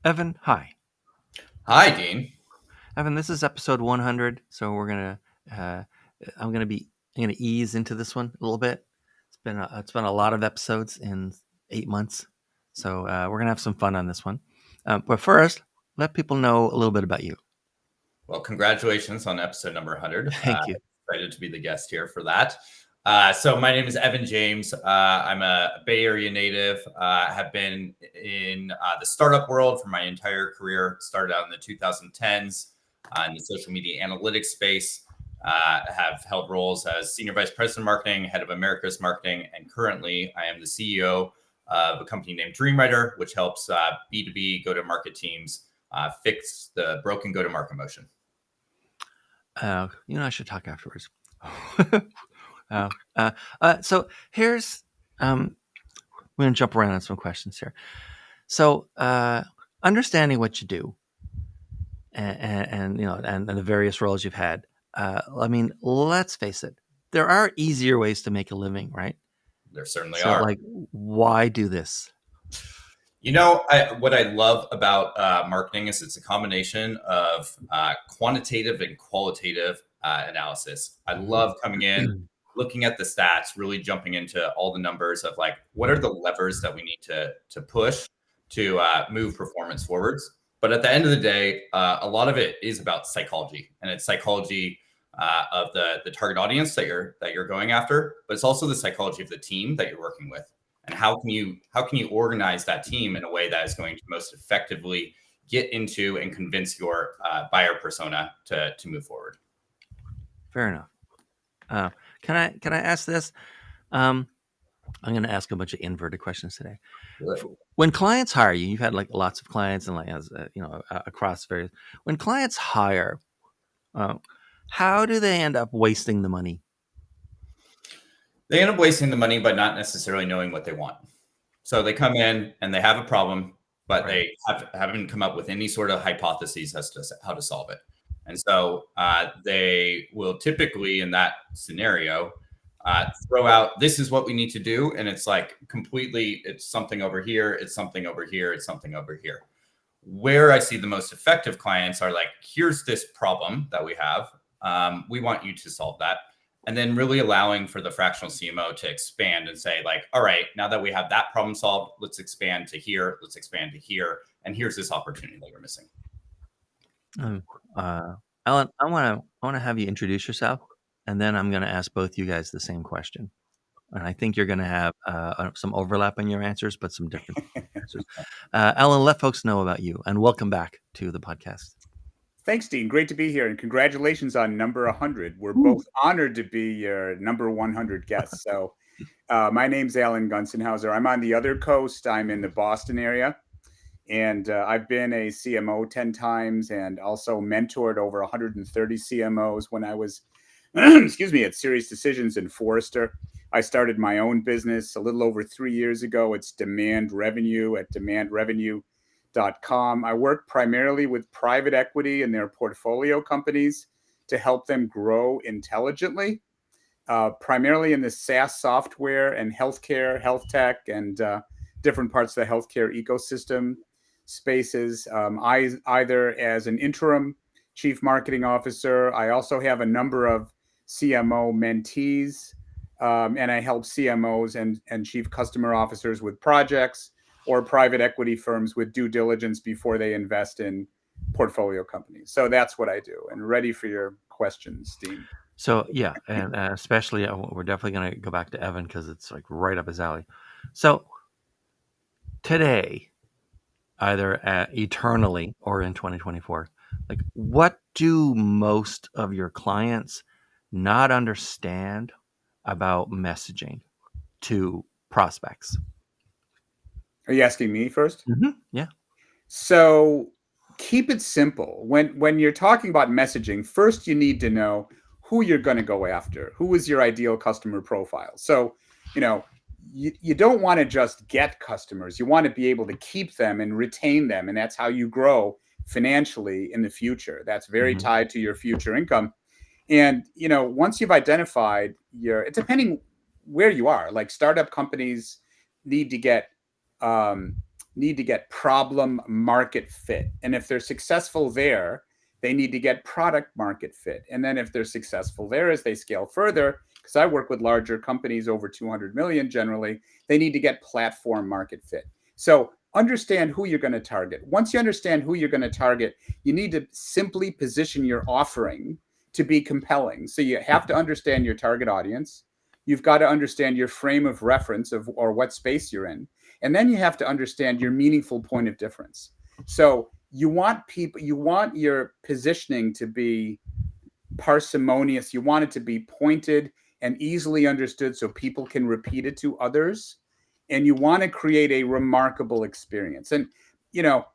Evan, hi. Hi, Dean. Evan, this is episode 100, so uh, I'm gonna ease into this one a little bit. It's been a lot of episodes in 8 months, so we're gonna have some fun on this one. But first, let people know a little bit about you. Well, congratulations on episode number 100. Thank you. Excited to be the guest here for that. So my name is Evan James. I'm a Bay Area native. Have been in the startup world for my entire career. Started out in the 2010s in the social media analytics space. Have held roles as Senior Vice President of Marketing, Head of Americas Marketing, and currently I am the CEO of a company named DreamWriter, which helps B2B go-to-market teams fix the broken go-to-market motion. I should talk afterwards. uh, so here's we're gonna jump around on some questions here. So, understanding what you do, and the various roles you've had. I mean, let's face it, there are easier ways to make a living, right? There certainly So, are. like, why do this? What I love about marketing is it's a combination of quantitative and qualitative analysis. I love coming in, looking at the stats, really jumping into all the numbers of like what are the levers that we need to push to move performance forwards. But at the end of the day, a lot of it is about psychology, and it's psychology of the target audience that you're going after, but it's also the psychology of the team that you're working with, and how can you organize that team in a way that is going to most effectively get into and convince your buyer persona to move forward. Fair enough. Can I ask this? Um, I'm going to ask a bunch of inverted questions today. When clients hire you, you've had like lots of clients and like as across various. When clients hire, uh, how do they end up wasting the money? They end up wasting the money by not necessarily knowing what they want. So they come in and they have a problem, but Right. haven't come up with any sort of hypotheses as to how to solve it. And so they will typically, in that scenario, throw out, this is what we need to do. And it's like completely, it's something over here, it's something over here, it's something over here. Where I see the most effective clients are like, here's this problem that we have. We want you to solve that. And then really allowing for the fractional CMO to expand and say, like, all right, now that we have that problem solved, let's expand to here, let's expand to here. And here's this opportunity that you're missing. Um, Alan, I want to have you introduce yourself, and then I'm going to ask both you guys the same question. And I think you're going to have some overlap in your answers, but some different answers. Alan, let folks know about you, and welcome back to the podcast. Thanks, Dean. Great to be here, and congratulations on number 100. We're Ooh. both honored to be your number 100 guests. So, my name's Alan Gonsenhauser. I'm on the other coast. I'm in the Boston area, and I've been a CMO 10 times and also mentored over 130 CMOs when I was, excuse me, at Serious Decisions in Forrester. I started my own business a little over 3 years ago. It's Demand Revenue at demandrevenue.com. I work primarily with private equity and their portfolio companies to help them grow intelligently, primarily in the SaaS software and healthcare, health tech, and different parts of the healthcare ecosystem spaces. I either as an interim chief marketing officer, I also have a number of CMO mentees, and I help CMOs and chief customer officers with projects, or private equity firms with due diligence before they invest in portfolio companies. So that's what I do. And ready for your questions, Dean. So yeah, and especially we're definitely going to go back to Evan because it's like right up his alley. So today, either eternally or in 2024, like what do most of your clients not understand about messaging to prospects? Are you asking me first? Yeah. So keep it simple. When you're talking about messaging, first you need to know who you're going to go after. Who is your ideal customer profile? So, you know, you don't want to just get customers. You want to be able to keep them and retain them. And that's how you grow financially in the future. That's very Mm-hmm. tied to your future income. And, once you've identified it's depending where you are, like startup companies need to get, need to get problem market fit. And if they're successful there, they need to get product market fit. And then if they're successful there, as they scale further, because I work with larger companies over 200 million generally, they need to get platform market fit. So understand who you're going to target. Once you understand who you're going to target, you need to simply position your offering to be compelling. So you have to understand your target audience. You've got to understand your frame of reference of or what space you're in. And then you have to understand your meaningful point of difference. So you want your positioning to be parsimonious. You want it to be pointed and easily understood so people can repeat it to others. And you want to create a remarkable experience. And,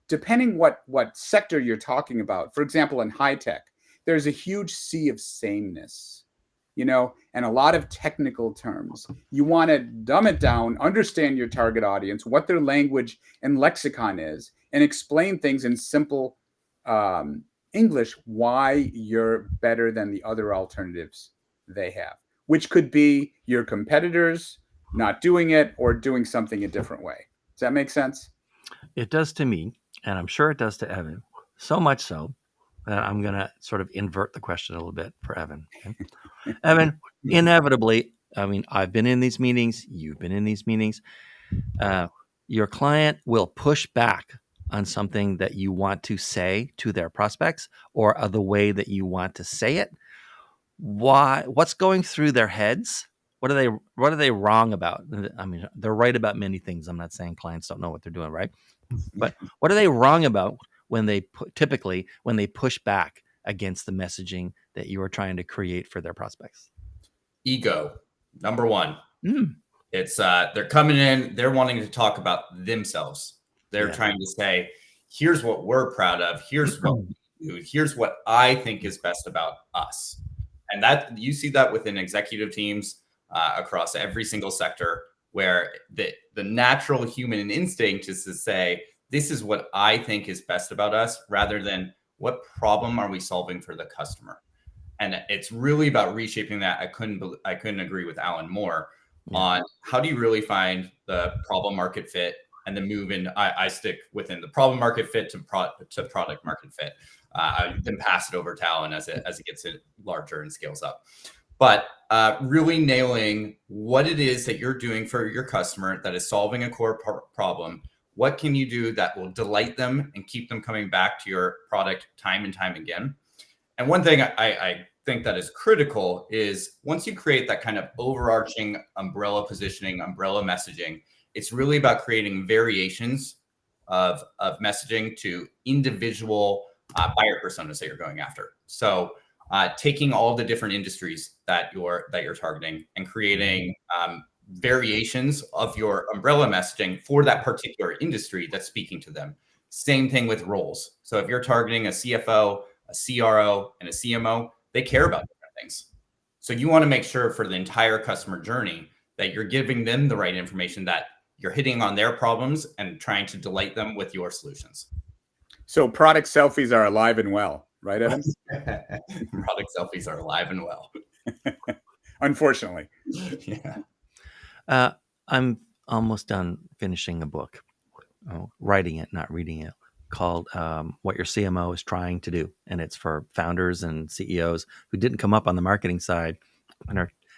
depending what sector you're talking about, for example, in high tech, there's a huge sea of sameness, and a lot of technical terms. You want to dumb it down, understand your target audience, what their language and lexicon is, and explain things in simple English why you're better than the other alternatives they have, which could be your competitors not doing it or doing something a different way. Does that make sense? It does to me, and I'm sure it does to Evan. So much so that I'm going to sort of invert the question a little bit for Evan. Okay? Evan, inevitably, I mean, I've been in these meetings, you've been in these meetings. Your client will push back on something that you want to say to their prospects or the way that you want to say it. What's going through their heads? What are they wrong about? I mean, they're right about many things. I'm not saying clients don't know what they're doing, right? But what are they wrong about when they typically when they push back against the messaging that you are trying to create for their prospects? Ego, number one. It's they're coming in, they're wanting to talk about themselves. They're trying to say, here's what we're proud of, here's what we do, here's what I think is best about us. And that you see that within executive teams across every single sector, where the natural human instinct is to say, this is what I think is best about us, rather than what problem are we solving for the customer. And it's really about reshaping that. I couldn't agree with Alan more on how do you really find the problem market fit and then move in. I stick within the problem market fit to product market fit. I then pass it over to Alan as it gets larger and scales up. But really nailing what it is that you're doing for your customer that is solving a core problem. What can you do that will delight them and keep them coming back to your product time and time again? And one thing I think that is critical is once you create that kind of overarching umbrella positioning, umbrella messaging, it's really about creating variations of messaging to individual buyer personas that you're going after. So taking all the different industries that you're targeting and creating variations of your umbrella messaging for that particular industry that's speaking to them. Same thing with roles. So if you're targeting a CFO, a CRO, and a CMO, they care about different things. So you want to make sure for the entire customer journey that you're giving them the right information, that you're hitting on their problems and trying to delight them with your solutions. So product selfies are alive and well, right, Evan? Product selfies are alive and well. Unfortunately. Yeah. I'm almost done finishing a book, writing it, not reading it, called What Your CMO is Trying to Do. And it's for founders and CEOs who didn't come up on the marketing side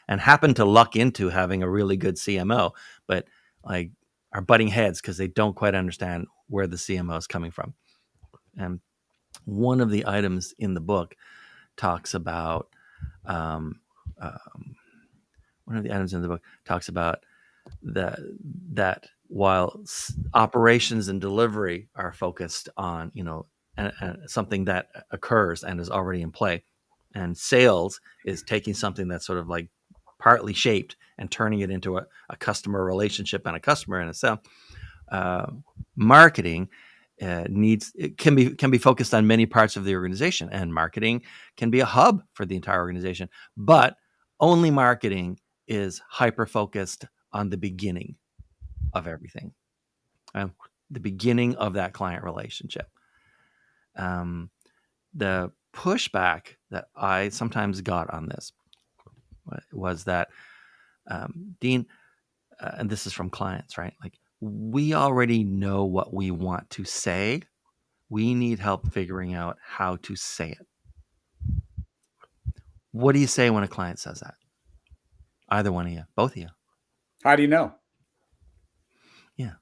and happen to luck into having a really good CMO, but like are butting heads because they don't quite understand where the CMO is coming from. And one of the items in the book talks about that while operations and delivery are focused on something that occurs and is already in play, and sales is taking something that's sort of like partly shaped and turning it into a customer relationship and a customer in itself. Marketing can be focused on many parts of the organization, and marketing can be a hub for the entire organization, but only marketing is hyper focused on the beginning of everything, the beginning of that client relationship. The pushback that I sometimes got on this was that, Dean, and this is from clients, right? Like, we already know what we want to say. We need help figuring out how to say it. What do you say when a client says that? Either one of you, both of you. How do you know? Yeah.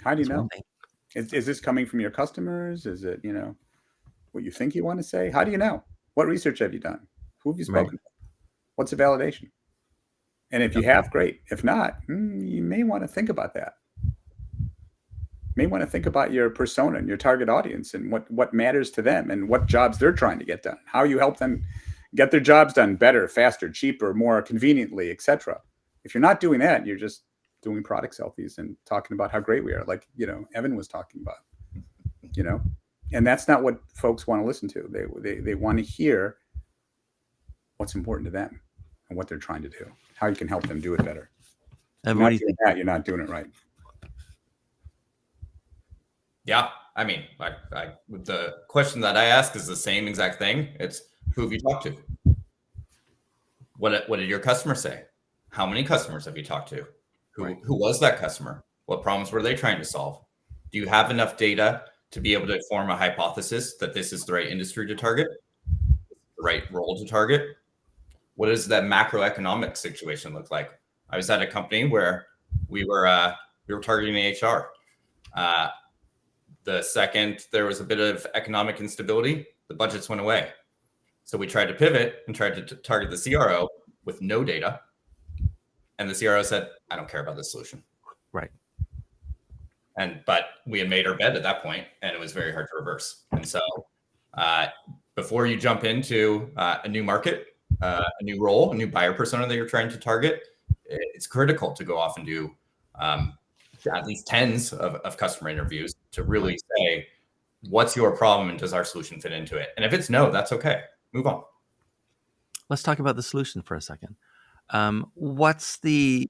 How do you That's one know? thing. Is this coming from your customers? Is it, what you think you want to say? How do you know? What research have you done? Who have you Right. spoken to? What's the validation? And if you have, great. If not, you may want to think about that. You may want to think about your persona and your target audience and what matters to them and what jobs they're trying to get done. How you help them get their jobs done better, faster, cheaper, more conveniently, etc. If you're not doing that, you're just doing product selfies and talking about how great we are, like Evan was talking about. And that's not what folks want to listen to. They want to hear what's important to them and what they're trying to do, how you can help them do it better. Evan, You're what not do you doing think? that, you're not doing it right. Yeah, I mean, the question that I ask is the same exact thing. It's who have you talked to? What did your customer say? How many customers have you talked to? Right. Who was that customer? What problems were they trying to solve? Do you have enough data to be able to form a hypothesis that this is the right industry to target, the right role to target? What does that macroeconomic situation look like? I was at a company where we were targeting HR. The second there was a bit of economic instability, the budgets went away. So we tried to pivot and tried to target the CRO with no data. And the CRO said, I don't care about this solution. Right. But we had made our bed at that point, and it was very hard to reverse. And so before you jump into a new market, a new role, a new buyer persona that you're trying to target, it's critical to go off and do at least tens of customer interviews to really say, what's your problem and does our solution fit into it? And if it's no, that's okay. Move on. Let's talk about the solution for a second. What's the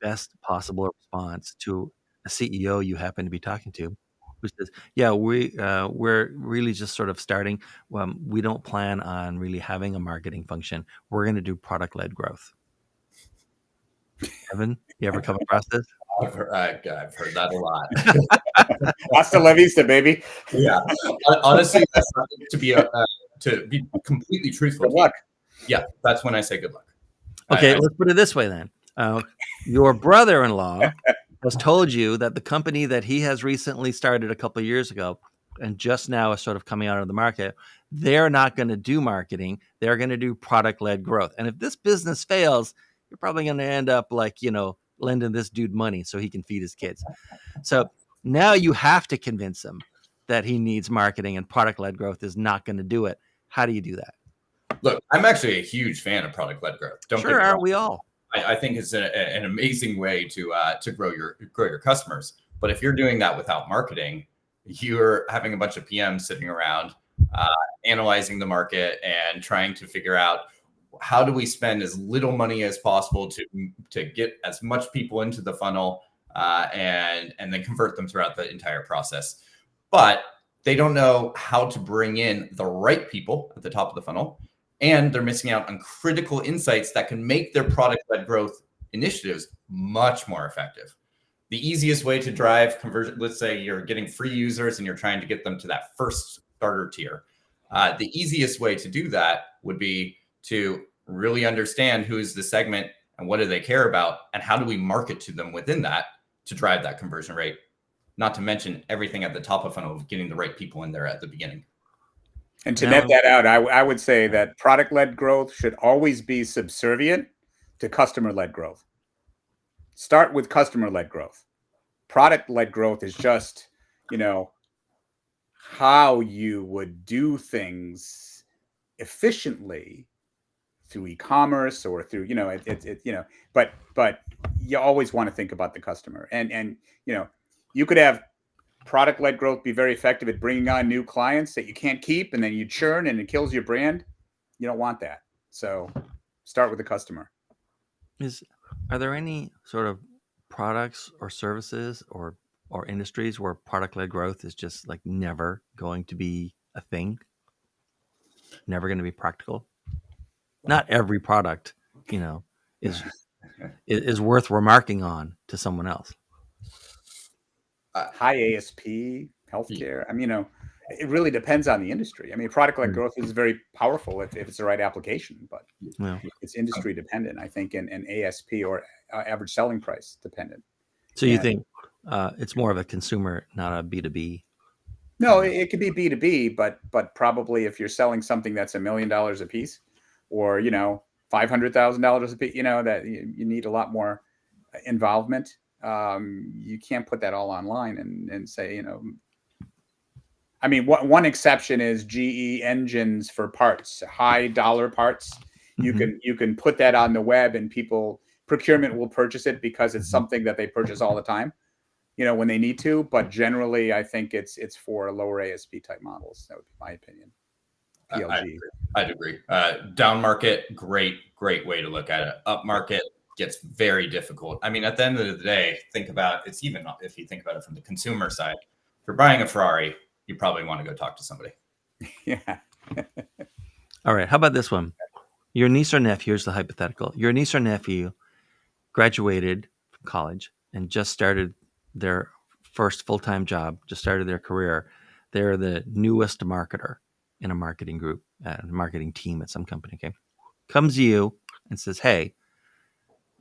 best possible response to a CEO you happen to be talking to, who says, "Yeah, we're really just sort of starting. We don't plan on really having a marketing function. We're going to do product-led growth." Evan, you ever come across this? I've heard that a lot. Hasta la vista, baby. Yeah, honestly, that's not to be completely truthful. Good luck. Yeah, that's when I say good luck. Okay, let's put it this way then. Your brother-in-law has told you that the company that he has recently started a couple of years ago and just now is sort of coming out of the market, they're not going to do marketing. They're going to do product-led growth. And if this business fails, you're probably going to end up lending this dude money so he can feed his kids. So now you have to convince him that he needs marketing and product-led growth is not going to do it. How do you do that? Look, I'm actually a huge fan of product-led growth. Sure, aren't we all? I think it's an amazing way to grow your customers. But if you're doing that without marketing, you're having a bunch of PMs sitting around analyzing the market and trying to figure out how do we spend as little money as possible to get as much people into the funnel and then convert them throughout the entire process. But they don't know how to bring in the right people at the top of the funnel. And they're missing out on critical insights that can make their product-led growth initiatives much more effective. The easiest way to drive conversion, let's say you're getting free users and you're trying to get them to that first starter tier. The easiest way to do that would be to really understand who is the segment and what do they care about and how do we market to them within that to drive that conversion rate. Not to mention everything at the top of funnel of getting the right people in there at the beginning. And to net that out, I would say that product-led growth should always be subservient to customer-led growth. Start with customer-led growth. Product-led growth is just, how you would do things efficiently through e-commerce or through, but you always want to think about the customer. And you could have product-led growth be very effective at bringing on new clients that you can't keep, and then you churn and it kills your brand. You don't want that. So start with the customer. Are there any sort of products or services or industries where product-led growth is just never going to be a thing? Never going to be practical? Not every product, is worth remarking on to someone else. high ASP healthcare. I mean, it really depends on the industry. I mean, product-led growth is very powerful if it's the right application, but it's industry dependent, I think, and ASP or average selling price dependent. So you think it's more of a consumer, not a B2B? No, it could be B2B, but probably if you're selling something that's $1 million a piece, or $500,000 a piece, that you need a lot more involvement. You can't put that all online and say, I mean, one exception is GE engines for parts, high dollar parts. You can put that on the web and procurement will purchase it because it's something that they purchase all the time, when they need to. But generally, I think it's for lower ASP type models. That would be my opinion. PLG. I'd agree. Down market, great way to look at it. Up market gets very difficult. I mean, at the end of the day, it's even if you think about it from the consumer side, if you're buying a Ferrari, you probably want to go talk to somebody. Yeah. All right. How about this one? Your niece or nephew, here's the hypothetical. Your niece or nephew graduated from college and just started their first full-time job, just started their career. They're the newest marketer in a marketing group, a marketing team at some company. Okay. Comes to you and says, hey,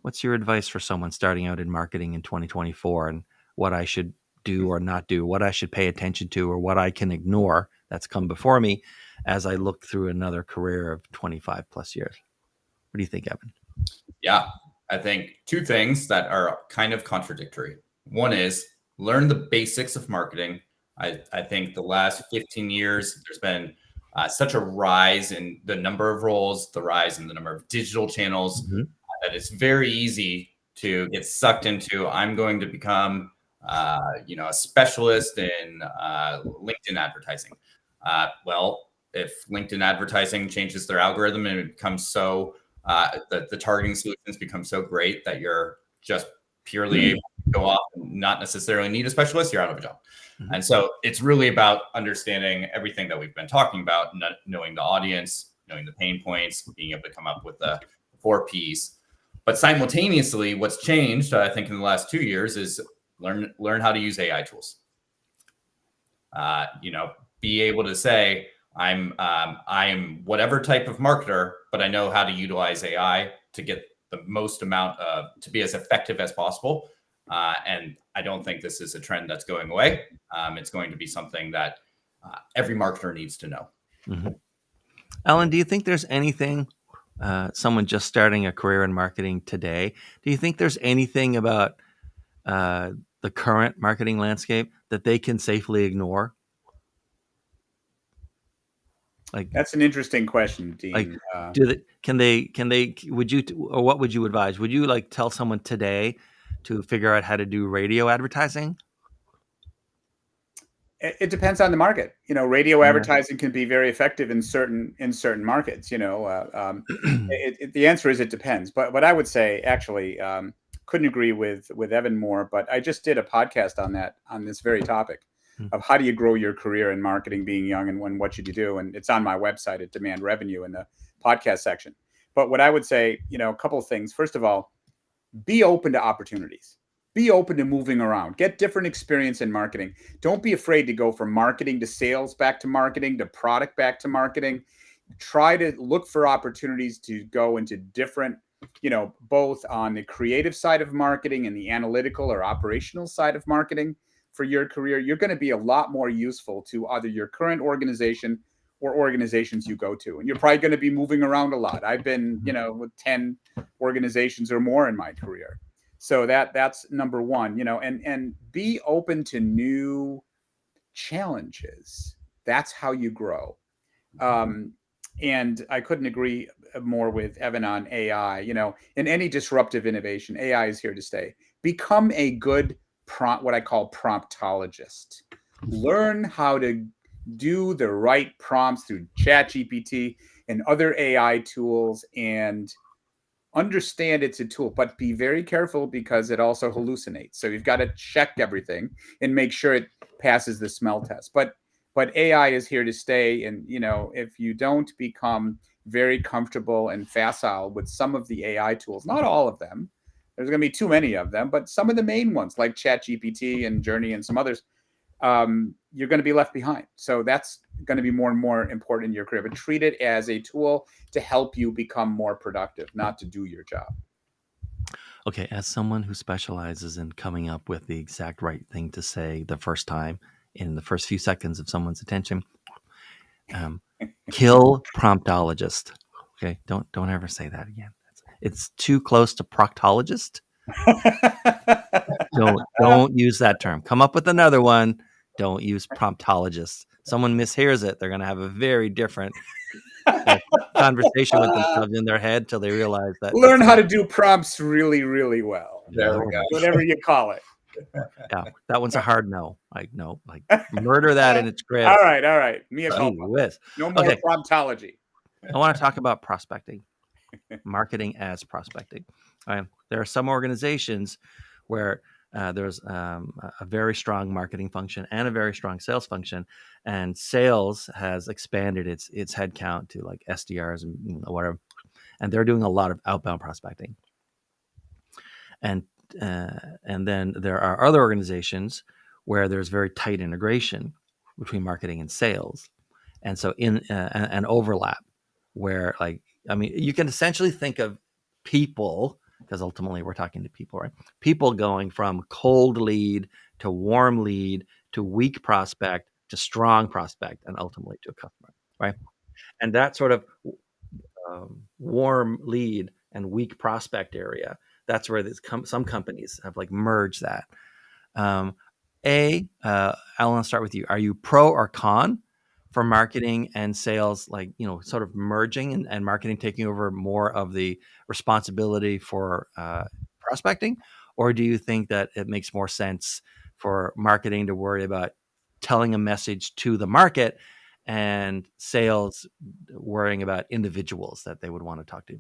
what's your advice for someone starting out in marketing in 2024 and what I should do or not do, what I should pay attention to or what I can ignore that's come before me as I look through another career of 25 plus years? What do you think, Evan? Yeah, I think two things that are kind of contradictory. One is learn the basics of marketing. I think the last 15 years, there's been such a rise in the number of roles, the rise in the number of digital channels, that it's very easy to get sucked into. I'm going to become, a specialist in LinkedIn advertising. Well, if LinkedIn advertising changes their algorithm and it becomes so the targeting solutions become so great that you're just purely able to go off and not necessarily need a specialist, you're out of a job. And so it's really about understanding everything that we've been talking about, knowing the audience, knowing the pain points, being able to come up with the 4 Ps. But simultaneously, what's changed, I think, in the last 2 years is learn how to use AI tools. Be able to say, I'm whatever type of marketer, but I know how to utilize AI to get the most amount to be as effective as possible. And I don't think this is a trend that's going away. It's going to be something that every marketer needs to know. Alan, do you think there's anything, someone just starting a career in marketing today, do you think there's anything about the current marketing landscape that they can safely ignore? Like, that's an interesting question, Dean. Like, would you, or what would you advise? Would you tell someone today to figure out how to do radio advertising? It depends on the market. Radio advertising can be very effective in certain markets. The answer is it depends. But what I would say, actually, couldn't agree with Evan more. But I just did a podcast on this very topic of how do you grow your career in marketing, being young, and what should you do? And it's on my website at Demand Revenue in the podcast section. But what I would say, a couple of things. First of all, be open to opportunities. Be open to moving around. Get different experience in marketing. Don't be afraid to go from marketing to sales, back to marketing, to product, back to marketing. Try to look for opportunities to go into different, both on the creative side of marketing and the analytical or operational side of marketing for your career. You're going to be a lot more useful to either your current organization or organizations you go to. And you're probably going to be moving around a lot. I've been, with 10 organizations or more in my career. So that's number one, and be open to new challenges. That's how you grow. And I couldn't agree more with Evan on AI. In any disruptive innovation, AI is here to stay. Become a good what I call promptologist. Learn how to do the right prompts through ChatGPT and other AI tools, and understand it's a tool, but be very careful because it also hallucinates. So you've got to check everything and make sure it passes the smell test. But AI is here to stay. And, if you don't become very comfortable and facile with some of the AI tools, not all of them, There's going to be too many of them, but some of the main ones like ChatGPT and Journey and some others, you're going to be left behind. So that's going to be more and more important in your career, but treat it as a tool to help you become more productive, not to do your job. Okay, as someone who specializes in coming up with the exact right thing to say the first time in the first few seconds of someone's attention, kill promptologist. Okay, don't ever say that again. It's too close to proctologist. Don't use that term. Come up with another one. Don't use promptologist. Someone mishears it, they're going to have a very different conversation with themselves in their head till they realize that. Learn how to do prompts really, really well. There we go. Whatever you call it. Yeah, that one's a hard no. Like no, like murder that in its grave. All right. Mia culpa. No more Okay. promptology. I want to talk about prospecting, marketing as prospecting. There are some organizations where there's a very strong marketing function and a very strong sales function, and sales has expanded its headcount to like SDRs and whatever, and they're doing a lot of outbound prospecting. And then there are other organizations where there's very tight integration between marketing and sales, and so in an overlap where, like, I mean, you can essentially think of people, because ultimately we're talking to people, right? People going from cold lead to warm lead to weak prospect to strong prospect and ultimately to a customer, right? And that sort of warm lead and weak prospect area, that's where some companies have like merged that. I want to start with you. Are you pro or con for marketing and sales, like, sort of merging and marketing taking over more of the responsibility for prospecting? Or do you think that it makes more sense for marketing to worry about telling a message to the market and sales worrying about individuals that they would want to talk to?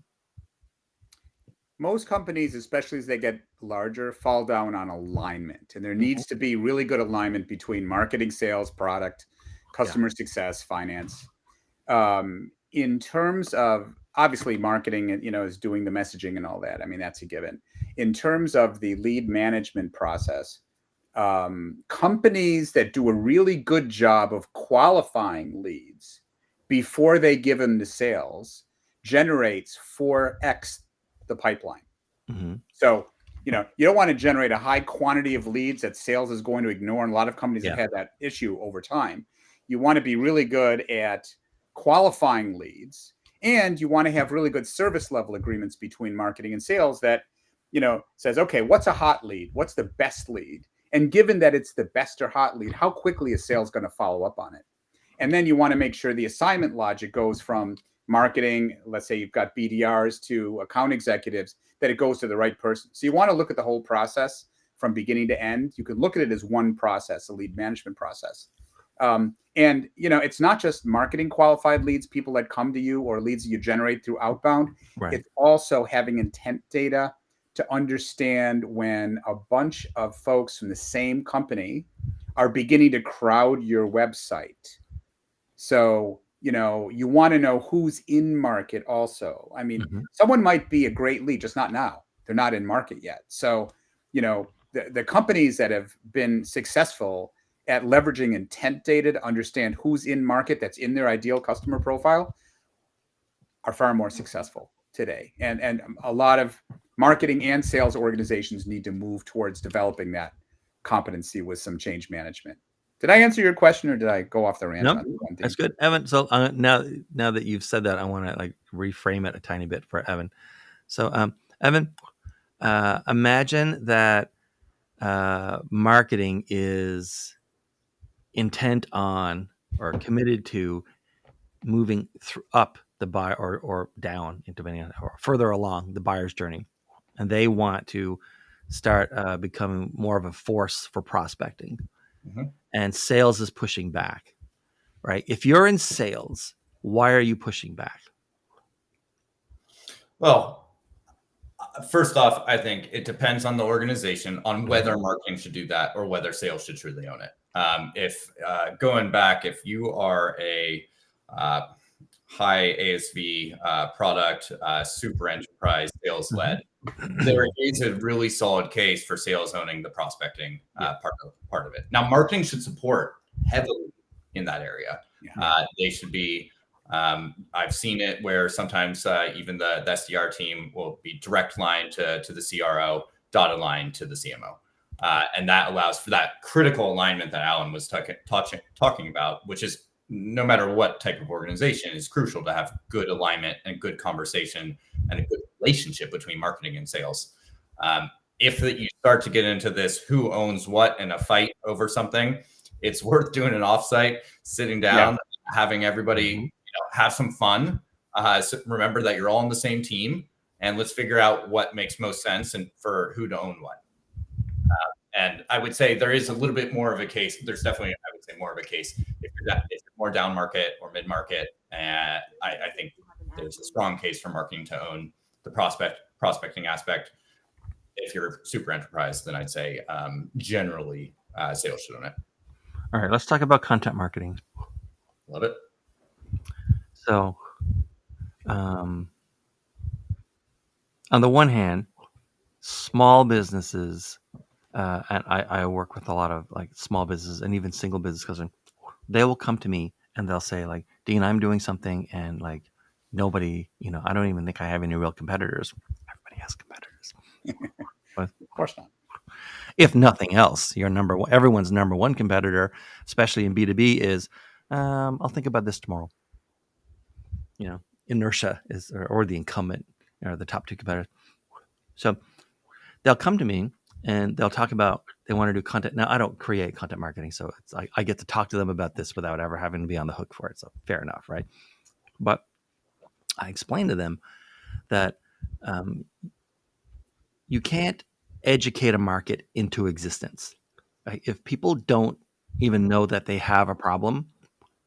Most companies, especially as they get larger, fall down on alignment. And there needs to be really good alignment between marketing, sales, product, customer success, finance. In terms of, obviously, marketing, is doing the messaging and all that. I mean, that's a given. In terms of the lead management process, companies that do a really good job of qualifying leads before they give them to sales generates 4x the pipeline. Mm-hmm. So, you don't want to generate a high quantity of leads that sales is going to ignore. And a lot of companies have had that issue over time. You want to be really good at qualifying leads, and you want to have really good service level agreements between marketing and sales that, says, okay, what's a hot lead? What's the best lead? And given that it's the best or hot lead, how quickly is sales going to follow up on it? And then you want to make sure the assignment logic goes from marketing, let's say you've got BDRs, to account executives, that it goes to the right person. So you want to look at the whole process from beginning to end. You could look at it as one process, a lead management process. And, it's not just marketing qualified leads, people that come to you, or leads that you generate through outbound. Right. It's also having intent data to understand when a bunch of folks from the same company are beginning to crowd your website. So, you want to know who's in market also. I mean, someone might be a great lead, just not now. They're not in market yet. So, the companies that have been successful at leveraging intent data to understand who's in market that's in their ideal customer profile are far more successful today. And a lot of marketing and sales organizations need to move towards developing that competency with some change management. Did I answer your question, or did I go off the rant? No, that's good, Evan. So now that you've said that, I want to reframe it a tiny bit for Evan. So, Evan, imagine that marketing is intent on or committed to moving up the buyer or down, depending on, or further along the buyer's journey, and they want to start becoming more of a force for prospecting. And sales is pushing back, right? If you're in sales, why are you pushing back? Well, first off, I think it depends on the organization on whether marketing should do that or whether sales should truly own it. If you are a high ASV product, super enterprise sales led, there is a really solid case for sales owning the prospecting part of it. Now, marketing should support heavily in that area. They should be. I've seen it where sometimes even the SDR team will be direct line to the CRO, dotted line to the CMO. And that allows for that critical alignment that Alan was talking about, which is no matter what type of organization, is crucial to have good alignment and good conversation and a good relationship between marketing and sales. If you start to get into this who owns what in a fight over something, it's worth doing an offsite, sitting down, having everybody have some fun. So remember that you're all on the same team, and let's figure out what makes most sense and for who to own what. And I would say there is a little bit more of a case. There's definitely, I would say, more of a case if you're more down market or mid market. And I think there's a strong case for marketing to own the prospecting aspect. If you're super enterprise, then I'd say generally sales should own it. All right, let's talk about content marketing. Love it. So, on the one hand, small businesses, and I work with a lot of like small businesses and even single business customers. They will come to me and they'll say like, Dean, I'm doing something and like nobody, I don't even think I have any real competitors. Everybody has competitors. But of course not. If nothing else, everyone's number one competitor, especially in B2B, is I'll think about this tomorrow. Inertia is, or the incumbent, are the top two competitors. So they'll come to me and they'll talk about they want to do content. Now, I don't create content marketing, so it's I get to talk to them about this without ever having to be on the hook for it. So fair enough, right? But I explain to them that you can't educate a market into existence. Right? If people don't even know that they have a problem,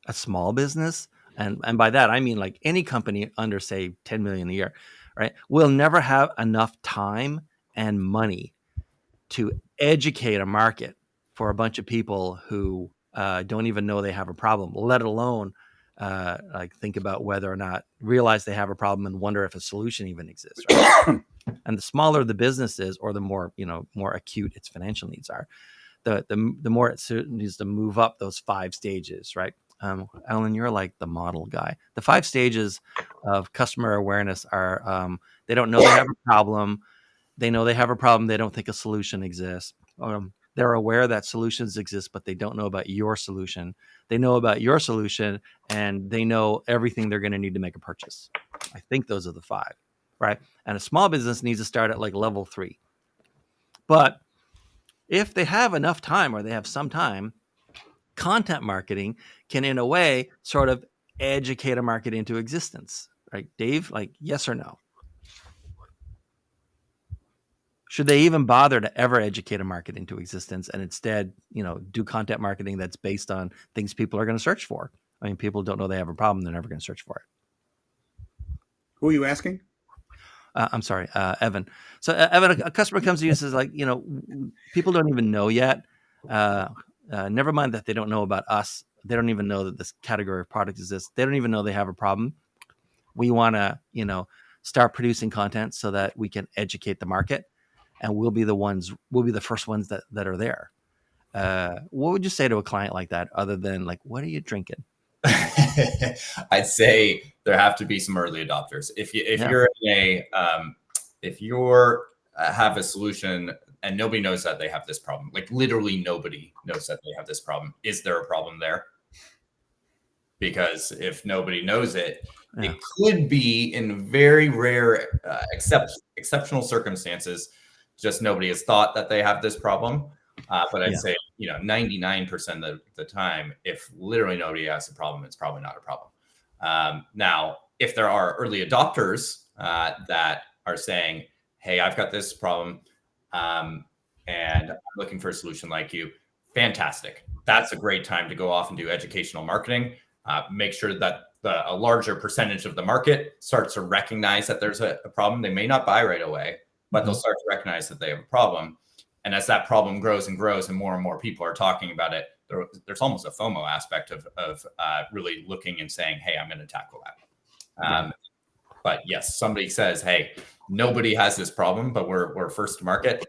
a small business, and by that I mean like any company under say 10 million a year, right, will never have enough time and money to educate a market for a bunch of people who don't even know they have a problem, let alone like think about whether or not realize they have a problem and wonder if a solution even exists. Right? And the smaller the business is, or the more more acute its financial needs are, the more it needs to move up those 5 stages, right? Alan, you're like the model guy. The 5 stages of customer awareness are they don't know they have a problem. They know they have a problem. They don't think a solution exists. They're aware that solutions exist, but they don't know about your solution. They know about your solution, and they know everything they're going to need to make a purchase. I think those are the 5, right? And a small business needs to start at like level 3. But if they have enough time, or they have some time, content marketing can, in a way, sort of educate a market into existence, right? Dave, like, yes or no? Should they even bother to ever educate a market into existence and instead, do content marketing that's based on things people are going to search for? I mean, people don't know they have a problem. They're never going to search for it. Who are you asking? I'm sorry, Evan. So Evan, a customer comes to you and says like, people don't even know yet. Never mind that they don't know about us. They don't even know that this category of product exists. They don't even know they have a problem. We want to, start producing content so that we can educate the market. And we'll be the first ones that are there. What would you say to a client like that, other than like, what are you drinking? I'd say there have to be some early adopters. If you're have a solution and nobody knows that they have this problem, like literally nobody knows that they have this problem, is there a problem there? Because if nobody knows it, it could be in very rare, exceptional circumstances, just nobody has thought that they have this problem. But I'd say, 99% of the time, if literally nobody has a problem, it's probably not a problem. Now, if there are early adopters that are saying, hey, I've got this problem and I'm looking for a solution like you, fantastic. That's a great time to go off and do educational marketing. Make sure that a larger percentage of the market starts to recognize that there's a problem. They may not buy right away, but they'll start to recognize that they have a problem. And as that problem grows and grows and more people are talking about it, there's almost a FOMO aspect of really looking and saying, hey, I'm going to tackle that. But yes, somebody says, hey, nobody has this problem, but we're first to market.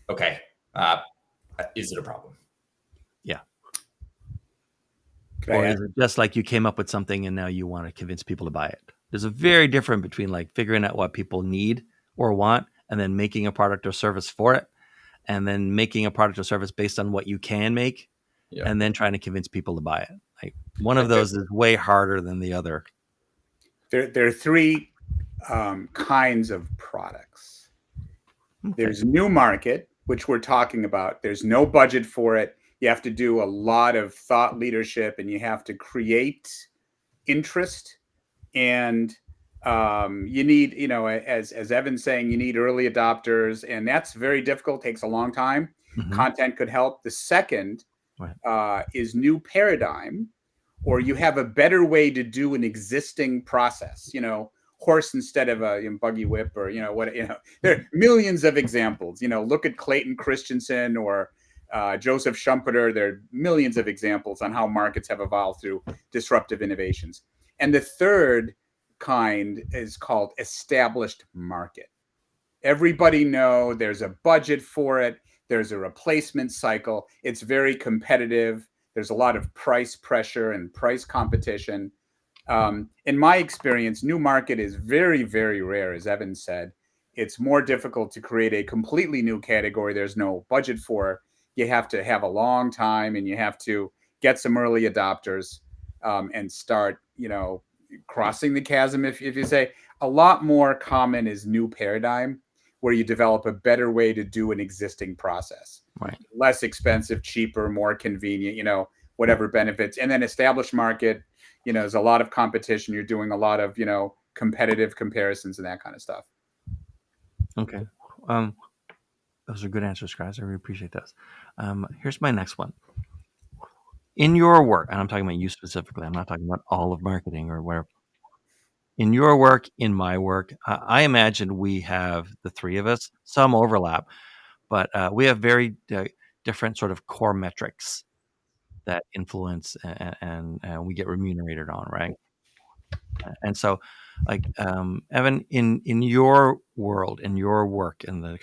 Okay, is it a problem? Yeah. Or is it just like you came up with something and now you want to convince people to buy it? There's a very different between like figuring out what people need or want and then making a product or service for it, and then making a product or service based on what you can make, and then trying to convince people to buy it. Like one of those is way harder than the other. There are three kinds of products. Okay. There's new market, which we're talking about. There's no budget for it. You have to do a lot of thought leadership, and you have to create interest. And you need, as Evan's saying, you need early adopters, and that's very difficult. Takes a long time. Mm-hmm. Content could help. The second is new paradigm, or you have a better way to do an existing process. Horse instead of a buggy whip, or there are millions of examples. Look at Clayton Christensen or Joseph Schumpeter. There are millions of examples on how markets have evolved through disruptive innovations. And the third kind is called established market. Everybody knows there's a budget for it. There's a replacement cycle. It's very competitive. There's a lot of price pressure and price competition. In my experience, new market is very, very rare, as Evan said. It's more difficult to create a completely new category there's no budget for. You have to have a long time, and you have to get some early adopters and start, crossing the chasm. If you say, a lot more common is new paradigm, where you develop a better way to do an existing process. Right. Less expensive, cheaper, more convenient, whatever benefits. And then established market, there's a lot of competition. You're doing a lot of, competitive comparisons and that kind of stuff. Okay. Those are good answers, guys. I really appreciate those. Here's my next one. In your work, and I'm talking about you specifically, I'm not talking about all of marketing or whatever. In your work, in my work, I imagine we have, the three of us, some overlap, but we have very different sort of core metrics that influence and we get remunerated on, right? And so, like Evan, in your world, in your work, in the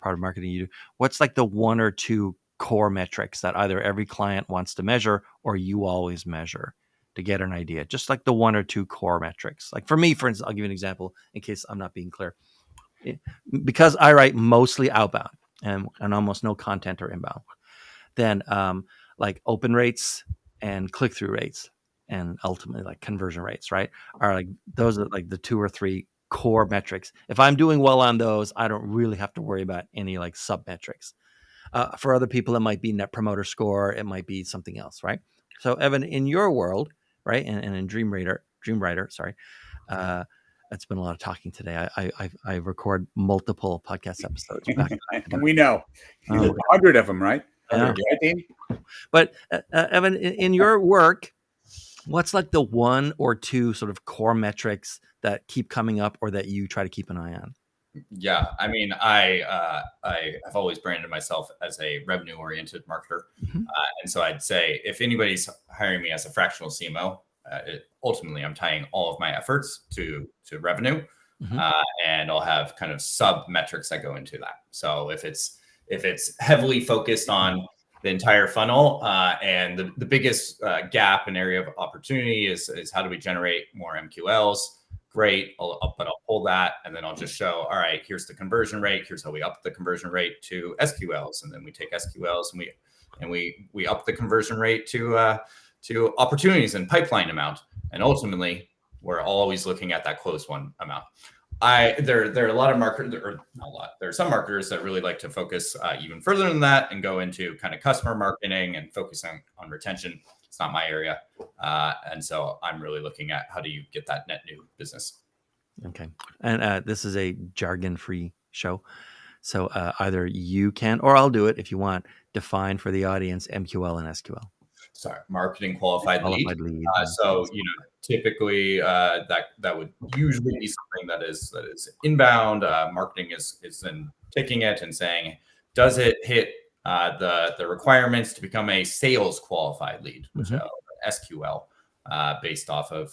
part of marketing you do, what's like the one or two core metrics that either every client wants to measure or you always measure to get an idea? Just like the one or two core metrics. Like for me, for instance, I'll give you an example in case I'm not being clear. Because I write mostly outbound and almost no content or inbound, then like open rates and click-through rates and ultimately like conversion rates, right, are like, those are like the two or three core metrics. If I'm doing well on those, I don't really have to worry about any like sub metrics. For other people, it might be net promoter score. It might be something else, right? So Evan, in your world, right, and in Dreamwriter, sorry, it's been a lot of talking today. I record multiple podcast episodes. And we know 100 of them, right? 100, right? But Evan, in your work, what's like the one or two sort of core metrics that keep coming up or that you try to keep an eye on? Yeah, I mean, I have always branded myself as a revenue-oriented marketer, and so I'd say if anybody's hiring me as a fractional CMO, ultimately I'm tying all of my efforts to revenue, and I'll have kind of sub metrics that go into that. So if it's heavily focused on the entire funnel, and the biggest gap and area of opportunity is how do we generate more MQLs? Great, but I'll pull that and then I'll just show, all right, here's the conversion rate. Here's how we up the conversion rate to SQLs, and then we take SQLs and we up the conversion rate to opportunities and pipeline amount, and ultimately we're always looking at that closed one amount. There are a lot of marketers, or not a lot. There are some marketers that really like to focus even further than that and go into kind of customer marketing and focus on retention. It's not my area. And so I'm really looking at how do you get that net new business. Okay. And this is a jargon-free show. So either you can, or I'll do it if you want, define for the audience MQL and SQL. Sorry, marketing qualified lead. So, typically that would usually be something that is inbound. Marketing is then taking it and saying, does it hit the requirements to become a sales qualified lead, which SQL. based off of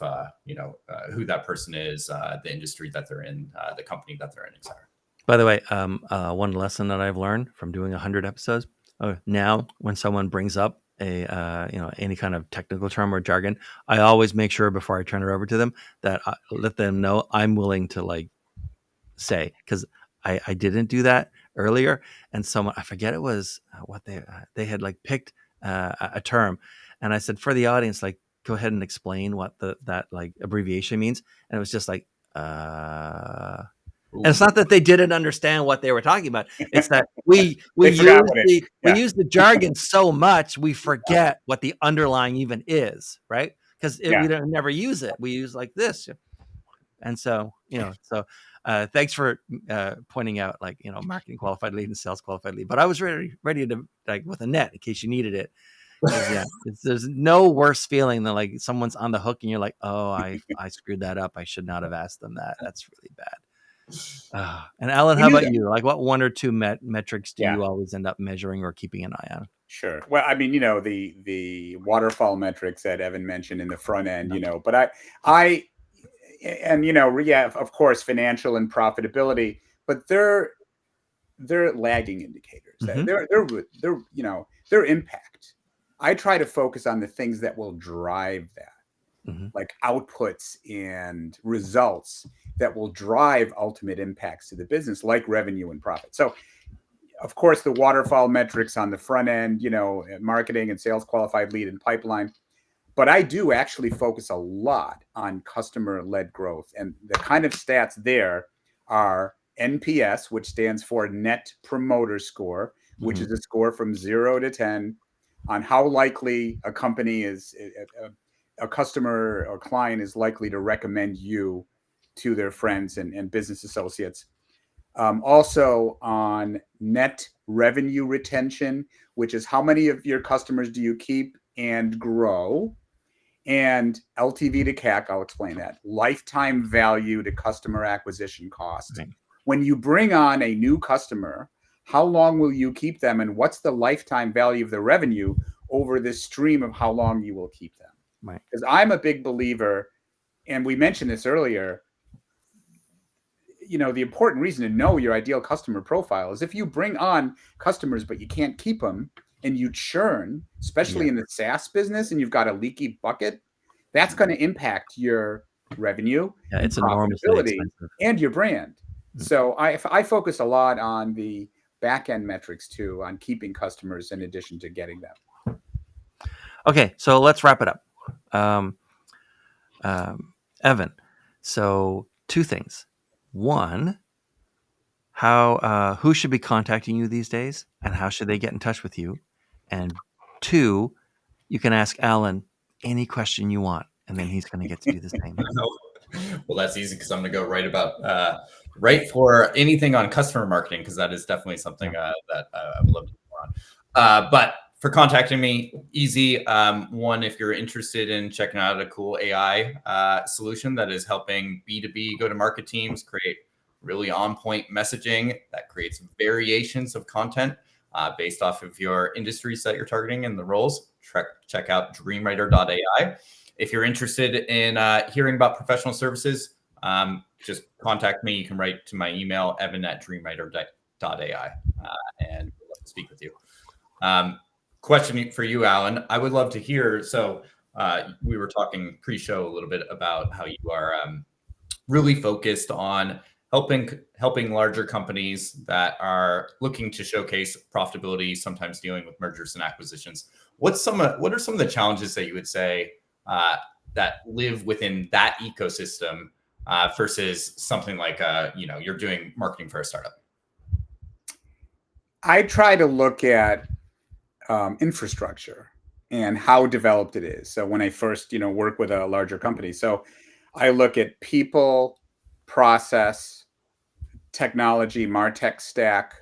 who that person is, the industry that they're in, the company that they're in, etc. By the way, one lesson that I've learned from doing 100 episodes, now when someone brings up a any kind of technical term or jargon, I always make sure before I turn it over to them that I let them know I'm willing to like say, because I didn't do that earlier, and someone, I forget it was what they had like picked a term, and I said, for the audience, like, go ahead and explain what that like abbreviation means, and it was just like and it's not that they didn't understand what they were talking about. It's that we use the jargon so much we forget what the underlying even is, right? Because we don't never use it. We use like this, and so thanks for pointing out, like, marketing qualified lead and sales qualified lead. But I was ready to, like, with a net in case you needed it. There's no worse feeling than like someone's on the hook and you're like, oh, I screwed that up. I should not have asked them that. That's really bad. And Alan, how about you? Like, what one or two metrics do you always end up measuring or keeping an eye on? Sure. Well, I mean, the waterfall metrics that Evan mentioned in the front end, but I, and of course, financial and profitability, but they're lagging indicators. Mm-hmm. Their impact. I try to focus on the things that will drive that, mm-hmm. like outputs and results that will drive ultimate impacts to the business, like revenue and profit. So, of course, the waterfall metrics on the front end, marketing and sales qualified lead and pipeline. But I do actually focus a lot on customer-led growth. And the kind of stats there are NPS, which stands for Net Promoter Score, which is a score from 0 to 10 on how likely a company is, a customer or client is likely to recommend you to their friends and business associates. Also on net revenue retention, which is how many of your customers do you keep and grow, and LTV to CAC, I'll explain that. Lifetime value to customer acquisition cost. Right. When you bring on a new customer, how long will you keep them, and what's the lifetime value of the revenue over this stream of how long you will keep them? Right. Because I'm a big believer, and we mentioned this earlier, the important reason to know your ideal customer profile is if you bring on customers but you can't keep them and you churn, especially in the SaaS business, and you've got a leaky bucket, that's going to impact your revenue, it's enormously expensive, and your brand. So I focus a lot on the back end metrics too, on keeping customers in addition to getting them. Okay, so let's wrap it up. Evan, so two things. One, who should be contacting you these days, and how should they get in touch with you? And two, you can ask Alan any question you want, and then he's going to get to do the same. Well, that's easy because I'm going to go right for anything on customer marketing, because that is definitely something that I would love to do more on. But for contacting me, easy. One, if you're interested in checking out a cool AI solution that is helping B2B go-to-market teams create really on-point messaging that creates variations of content based off of your industries that you're targeting and the roles, check out dreamwriter.ai. If you're interested in hearing about professional services, just contact me. You can write to my email, evan@dreamwriter.ai, and we'd love to speak with you. Question for you, Alan. I would love to hear. So we were talking pre-show a little bit about how you are really focused on helping larger companies that are looking to showcase profitability, sometimes dealing with mergers and acquisitions. What are some of the challenges that you would say that live within that ecosystem versus something like you're doing marketing for a startup? I try to look at infrastructure and how developed it is. So when I first work with a larger company, so I look at people, process, technology, MarTech stack,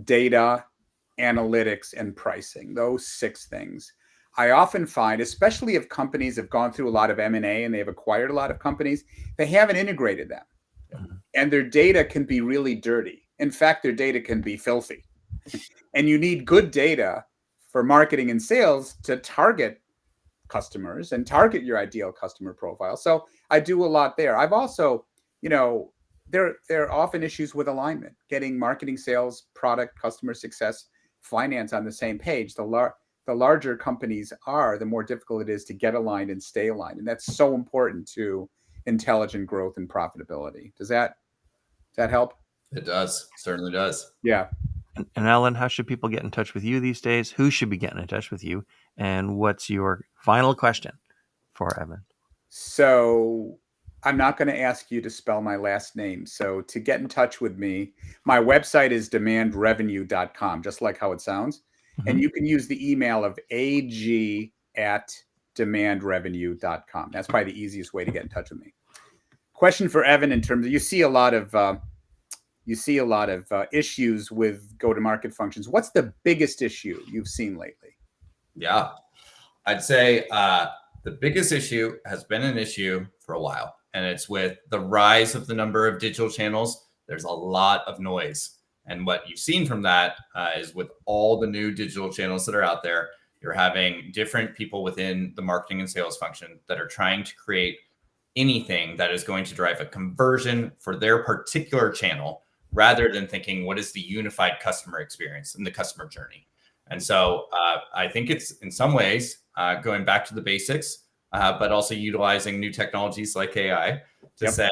data, analytics, and pricing. Those 6 things. I often find, especially if companies have gone through a lot of M&A and they've acquired a lot of companies, they haven't integrated them. Mm-hmm. And their data can be really dirty. In fact, their data can be filthy. And you need good data for marketing and sales to target customers and target your ideal customer profile. So I do a lot there. I've also, there are often issues with alignment, getting marketing, sales, product, customer success, finance on the same page. The larger companies are, the more difficult it is to get aligned and stay aligned. And that's so important to intelligent growth and profitability. Does that help? It does. Certainly does. Yeah. And Alan, how should people get in touch with you these days? Who should be getting in touch with you? And what's your final question for Evan? So I'm not going to ask you to spell my last name. So to get in touch with me, my website is demandrevenue.com, just like how it sounds. Mm-hmm. And you can use the email of ag@demandrevenue.com. That's probably the easiest way to get in touch with me. Question for Evan: in terms of, you see a lot of issues with go-to-market functions. What's the biggest issue you've seen lately? Yeah, I'd say the biggest issue has been an issue for a while, and it's with the rise of the number of digital channels. There's a lot of noise. And what you've seen from that is with all the new digital channels that are out there, you're having different people within the marketing and sales function that are trying to create anything that is going to drive a conversion for their particular channel, rather than thinking, what is the unified customer experience and the customer journey? And so I think it's in some ways going back to the basics, but also utilizing new technologies like AI to say,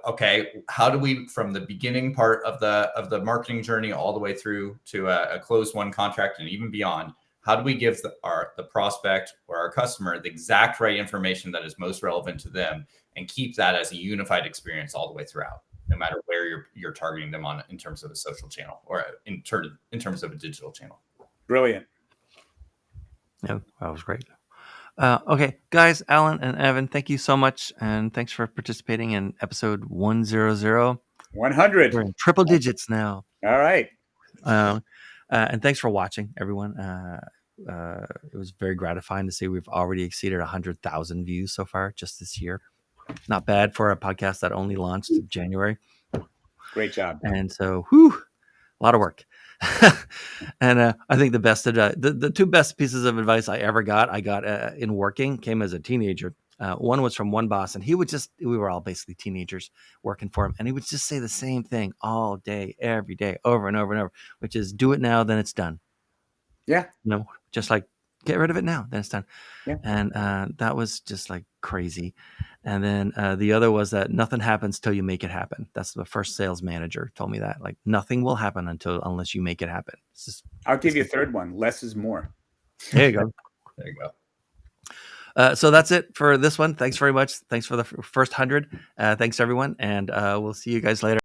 okay, how do we, from the beginning part of the marketing journey all the way through to a closed won contract and even beyond, how do we give the prospect or our customer the exact right information that is most relevant to them, and keep that as a unified experience all the way throughout, no matter where you're targeting them on in terms of a social channel or in terms of a digital channel. Brilliant. Yeah, that was great. Okay, guys, Alan and Evan, thank you so much, and thanks for participating in episode 100. 100. We're in triple digits now. All right. And thanks for watching, everyone. It was very gratifying to see we've already exceeded 100,000 views so far just this year. Not bad for a podcast that only launched in January. Great job. And so, a lot of work. And I think the two best pieces of advice I got in working came as a teenager. One was from one boss, and we were all basically teenagers working for him. And he would just say the same thing all day, every day, over and over and over, which is, do it now, then it's done. Yeah. Just like, get rid of it now, then it's done. Yeah. And that was just like crazy. And then the other was that nothing happens till you make it happen. That's the first sales manager told me that. Like, nothing will happen unless you make it happen. I'll give you a third one. Less is more. There you go. There you go. So that's it for this one. Thanks very much. Thanks for the first 100. Thanks, everyone. And we'll see you guys later.